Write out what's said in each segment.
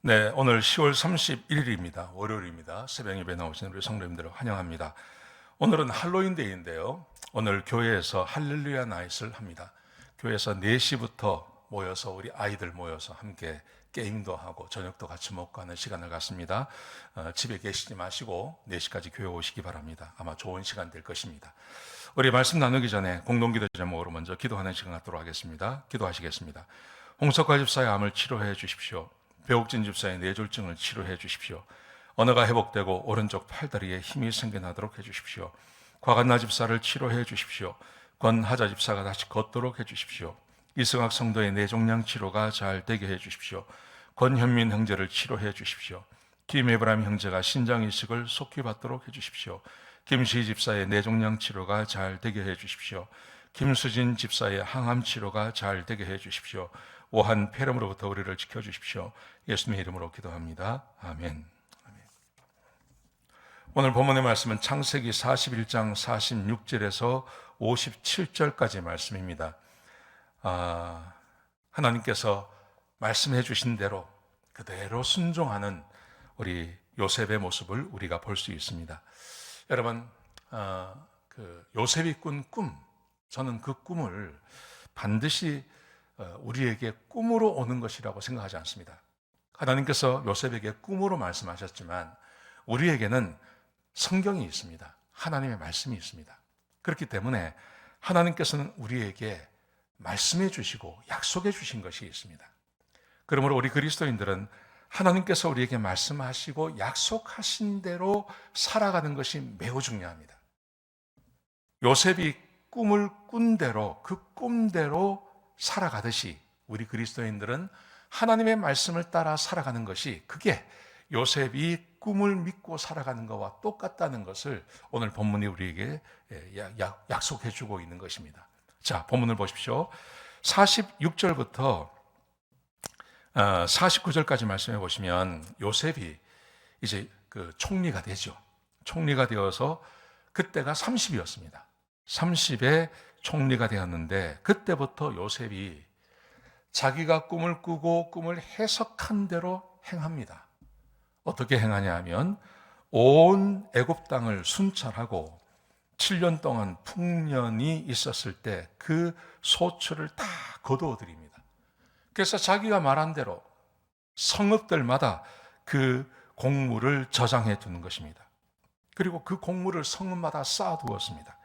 네, 오늘 10월 31일입니다. 월요일입니다. 새벽 예배 나오신 우리 성도님들을 환영합니다. 오늘은 할로윈데이인데요. 오늘 교회에서 할렐루야 나잇을 합니다. 교회에서 4시부터 모여서 우리 아이들 모여서 함께 게임도 하고 저녁도 같이 먹고 하는 시간을 갖습니다. 집에 계시지 마시고 4시까지 교회 오시기 바랍니다. 아마 좋은 시간 될 것입니다. 우리 말씀 나누기 전에 공동기도 제목으로 먼저 기도하는 시간 갖도록 하겠습니다. 기도하시겠습니다. 홍석화 집사의 암을 치료해 주십시오. 배옥진 집사의 뇌졸중을 치료해 주십시오. 언어가 회복되고 오른쪽 팔다리에 힘이 생겨나도록 해주십시오. 과간나 집사를 치료해 주십시오. 권하자 집사가 다시 걷도록 해주십시오. 이승학 성도의 뇌종양 치료가 잘 되게 해주십시오. 권현민 형제를 치료해 주십시오. 김에브람 형제가 신장 이식을 속히 받도록 해주십시오. 김시희 집사의 뇌종양 치료가 잘 되게 해주십시오. 김수진 집사의 항암 치료가 잘 되게 해주십시오. 오한 폐렴으로부터 우리를 지켜주십시오. 예수님의 이름으로 기도합니다. 아멘. 오늘 본문의 말씀은 창세기 41장 46절에서 57절까지 말씀입니다. 하나님께서 말씀해 주신 대로 그대로 순종하는 우리 요셉의 모습을 우리가 볼 수 있습니다. 여러분, 요셉이 꾼 꿈, 저는 그 꿈을 반드시 우리에게 꿈으로 오는 것이라고 생각하지 않습니다. 하나님께서 요셉에게 꿈으로 말씀하셨지만 우리에게는 성경이 있습니다. 하나님의 말씀이 있습니다. 그렇기 때문에 하나님께서는 우리에게 말씀해 주시고 약속해 주신 것이 있습니다. 그러므로 우리 그리스도인들은 하나님께서 우리에게 말씀하시고 약속하신 대로 살아가는 것이 매우 중요합니다. 요셉이 꿈을 꾼 대로 그 꿈대로 살아가듯이 우리 그리스도인들은 하나님의 말씀을 따라 살아가는 것이 그게 요셉이 꿈을 믿고 살아가는 것과 똑같다는 것을 오늘 본문이 우리에게 약속해 주고 있는 것입니다. 자, 본문을 보십시오. 46절부터 49절까지 말씀해 보시면 요셉이 이제 그 총리가 되죠. 총리가 되어서 그때가 30이었습니다. 30에 총리가 되었는데 그때부터 요셉이 자기가 꿈을 꾸고 꿈을 해석한 대로 행합니다. 어떻게 행하냐 하면 온 애굽 땅을 순찰하고 7년 동안 풍년이 있었을 때 그 소출을 다 거두어 드립니다. 그래서 자기가 말한 대로 성읍들마다 그 곡물을 저장해 두는 것입니다. 그리고 그 곡물을 성읍마다 쌓아 두었습니다.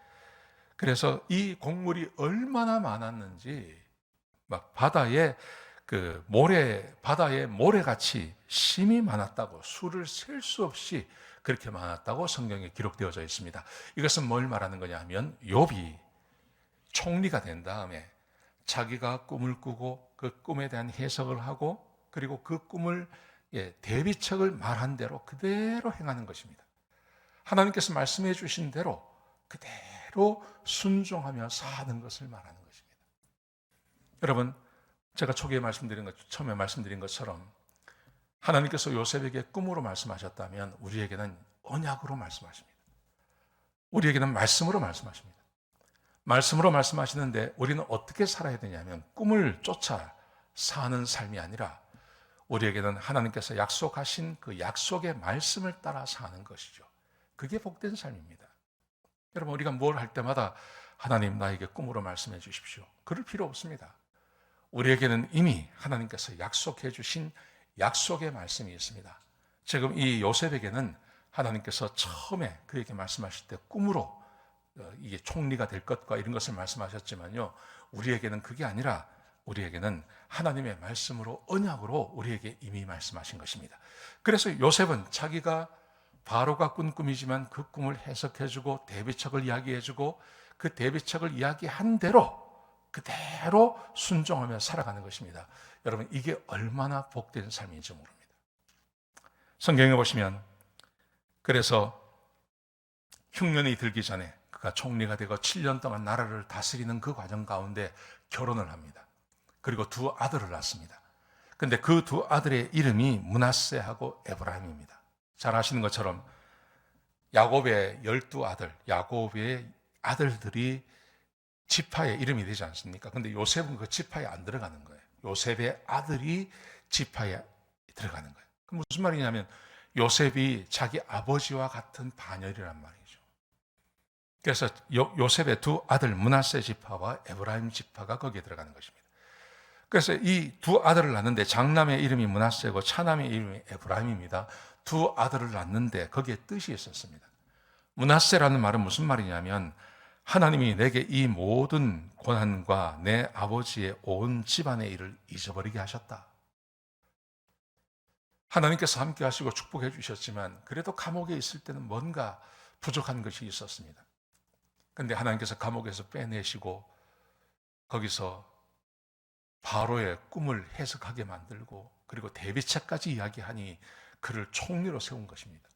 그래서 이 곡물이 얼마나 많았는지 막 바다에 모래같이 심이 많았다고, 수를 셀 수 없이 그렇게 많았다고 성경에 기록되어져 있습니다. 이것은 뭘 말하는 거냐 하면 욥이 총리가 된 다음에 자기가 꿈을 꾸고 그 꿈에 대한 해석을 하고 그리고 그 꿈을 대비책을 말한 대로 그대로 행하는 것입니다. 하나님께서 말씀해 주신 대로 그대로 순종하며 사는 것을 말하는 것입니다. 여러분, 제가 처음에 말씀드린 것처럼 하나님께서 요셉에게 꿈으로 말씀하셨다면 우리에게는 언약으로 말씀하십니다. 우리에게는 말씀으로 말씀하십니다. 말씀으로 말씀하시는데 우리는 어떻게 살아야 되냐면 꿈을 쫓아 사는 삶이 아니라 우리에게는 하나님께서 약속하신 그 약속의 말씀을 따라 사는 것이죠. 그게 복된 삶입니다. 여러분, 우리가 뭘 할 때마다 하나님 나에게 꿈으로 말씀해 주십시오. 그럴 필요 없습니다. 우리에게는 이미 하나님께서 약속해 주신 약속의 말씀이 있습니다. 지금 이 요셉에게는 하나님께서 처음에 그에게 말씀하실 때 꿈으로 이게 총리가 될 것과 이런 것을 말씀하셨지만요, 우리에게는 그게 아니라 우리에게는 하나님의 말씀으로 언약으로 우리에게 이미 말씀하신 것입니다. 그래서 요셉은 자기가 바로가 꾼 꿈이지만 그 꿈을 해석해주고 대비책을 이야기해주고 그 대비책을 이야기한 대로 그대로 순종하며 살아가는 것입니다. 여러분, 이게 얼마나 복된 삶인지 모릅니다. 성경에 보시면 그래서 흉년이 들기 전에 그가 총리가 되고 7년 동안 나라를 다스리는 그 과정 가운데 결혼을 합니다. 그리고 두 아들을 낳습니다. 그런데 그 두 아들의 이름이 므낫세하고 에브라임입니다. 잘 아시는 것처럼 야곱의 12아들, 야곱의 아들들이 지파의 이름이 되지 않습니까? 근데 요셉은 그 지파에 안 들어가는 거예요. 요셉의 아들이 지파에 들어가는 거예요. 무슨 말이냐면 요셉이 자기 아버지와 같은 반열이란 말이죠. 그래서 요셉의 두 아들 므낫세 지파와 에브라임 지파가 거기에 들어가는 것입니다. 그래서 이 두 아들을 낳는데 장남의 이름이 므낫세고 차남의 이름이 에브라임입니다. 두 아들을 낳는데 거기에 뜻이 있었습니다. 므낫세라는 말은 무슨 말이냐면 하나님이 내게 이 모든 고난과 내 아버지의 온 집안의 일을 잊어버리게 하셨다. 하나님께서 함께 하시고 축복해 주셨지만 그래도 감옥에 있을 때는 뭔가 부족한 것이 있었습니다. 그런데 하나님께서 감옥에서 빼내시고 거기서 바로의 꿈을 해석하게 만들고 그리고 대비책까지 이야기하니 그를 총리로 세운 것입니다.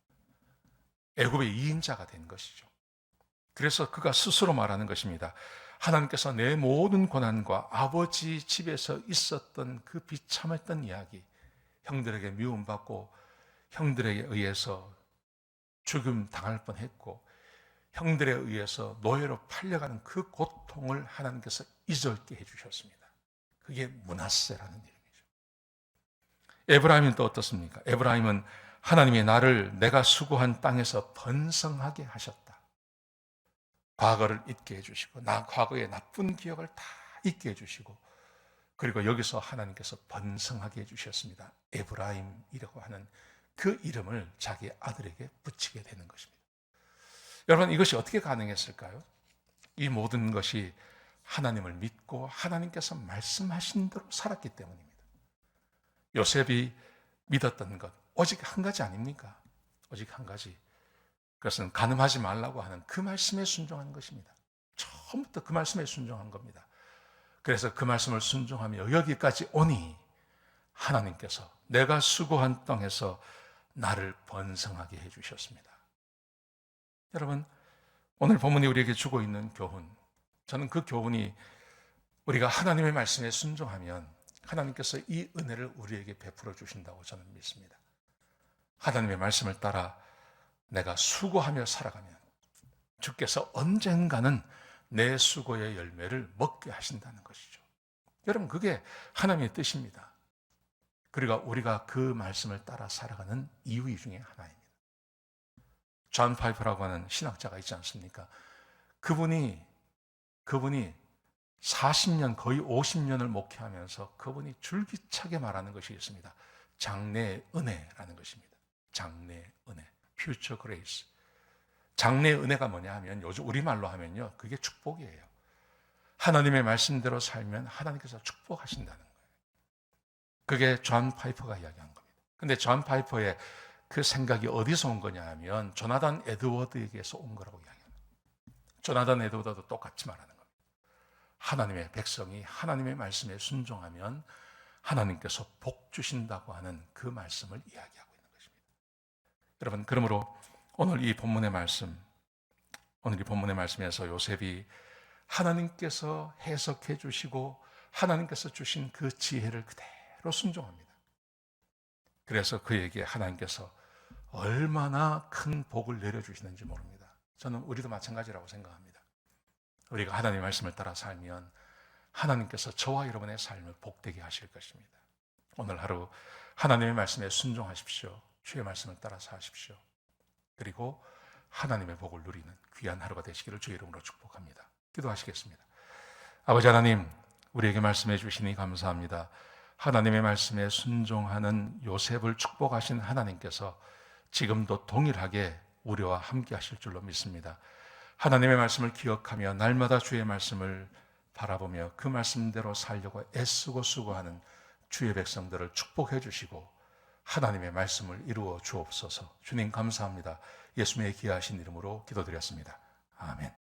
애굽의 2인자가 된 것이죠. 그래서 그가 스스로 말하는 것입니다. 하나님께서 내 모든 고난과 아버지 집에서 있었던 그 비참했던 이야기, 형들에게 미움받고 형들에게 의해서 죽음 당할 뻔했고 형들에 의해서 노예로 팔려가는 그 고통을 하나님께서 잊었게 해주셨습니다. 그게 므낫세라는 이름이죠. 에브라임은 또 어떻습니까? 에브라임은 하나님이 나를 내가 수고한 땅에서 번성하게 하셨다. 과거를 잊게 해주시고 나 과거의 나쁜 기억을 다 잊게 해주시고 그리고 여기서 하나님께서 번성하게 해주셨습니다. 에브라임이라고 하는 그 이름을 자기 아들에게 붙이게 되는 것입니다. 여러분 이것이 어떻게 가능했을까요? 이 모든 것이 하나님을 믿고 하나님께서 말씀하신 대로 살았기 때문입니다. 요셉이 믿었던 것 오직 한 가지 아닙니까? 오직 한 가지. 그것은 간음하지 말라고 하는 그 말씀에 순종한 것입니다. 처음부터 그 말씀에 순종한 겁니다. 그래서 그 말씀을 순종하며 여기까지 오니 하나님께서 내가 수고한 땅에서 나를 번성하게 해주셨습니다. 여러분 오늘 본문이 우리에게 주고 있는 교훈, 저는 그 교훈이 우리가 하나님의 말씀에 순종하면 하나님께서 이 은혜를 우리에게 베풀어 주신다고 저는 믿습니다. 하나님의 말씀을 따라 내가 수고하며 살아가면 주께서 언젠가는 내 수고의 열매를 먹게 하신다는 것이죠. 여러분 그게 하나님의 뜻입니다. 그리고 우리가 그 말씀을 따라 살아가는 이유 중에 하나입니다. 존 파이퍼라고 하는 신학자가 있지 않습니까? 그분이 40년 거의 50년을 목회하면서 그분이 줄기차게 말하는 것이 있습니다. 장래의 은혜라는 것입니다. 장래의 은혜, future grace. 장래의 은혜가 뭐냐 하면 요즘 우리말로 하면요 그게 축복이에요. 하나님의 말씀대로 살면 하나님께서 축복하신다는 거예요. 그게 존 파이퍼가 이야기한 겁니다. 근데 존 파이퍼의 그 생각이 어디서 온 거냐 하면 조나단 에드워드에게서 온 거라고 이야기합니다. 조나단 에드워드도 똑같이 말하는 겁니다. 하나님의 백성이 하나님의 말씀에 순종하면 하나님께서 복 주신다고 하는 그 말씀을 이야기하고 있는 것입니다. 여러분 그러므로 오늘 이 본문의 말씀에서 요셉이 하나님께서 해석해 주시고 하나님께서 주신 그 지혜를 그대로 순종합니다. 그래서 그에게 하나님께서 얼마나 큰 복을 내려주시는지 모릅니다. 저는 우리도 마찬가지라고 생각합니다. 우리가 하나님의 말씀을 따라 살면 하나님께서 저와 여러분의 삶을 복되게 하실 것입니다. 오늘 하루 하나님의 말씀에 순종하십시오. 주의 말씀을 따라 사십시오. 그리고 하나님의 복을 누리는 귀한 하루가 되시기를 주의 이름으로 축복합니다. 기도하시겠습니다. 아버지 하나님, 우리에게 말씀해 주시니 감사합니다. 하나님의 말씀에 순종하는 요셉을 축복하신 하나님께서 지금도 동일하게 우리와 함께 하실 줄로 믿습니다. 하나님의 말씀을 기억하며 날마다 주의 말씀을 바라보며 그 말씀대로 살려고 애쓰고 수고하는 주의 백성들을 축복해 주시고 하나님의 말씀을 이루어 주옵소서. 주님 감사합니다. 예수님의 귀하신 이름으로 기도드렸습니다. 아멘.